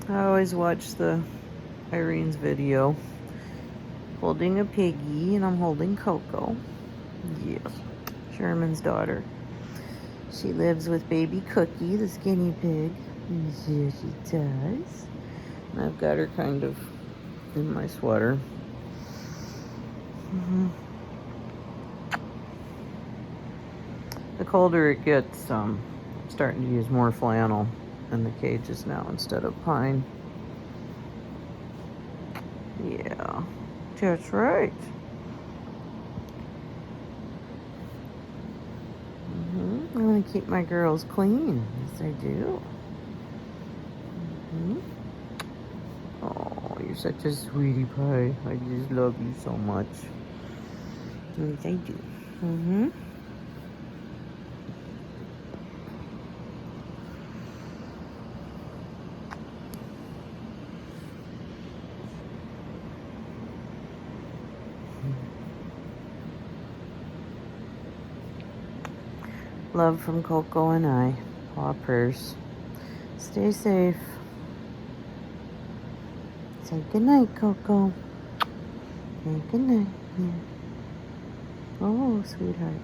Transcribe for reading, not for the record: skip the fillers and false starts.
I always watch Irene's video holding a piggy, and I'm holding Coco. Yes, Sherman's daughter. She lives with baby Cookie, the skinny pig. Yes, she does. And I've got her kind of in my sweater. The colder it gets, I'm starting to use more flannel in the cages now instead of pine. Yeah, that's right. I want to keep my girls clean. Yes, I do. Oh, you're such a sweetie pie. I just love you so much. Yes, I do. Love from Coco and I. Paw prayers. Stay safe. Say goodnight, Coco. Say goodnight. Yeah. Oh, sweetheart.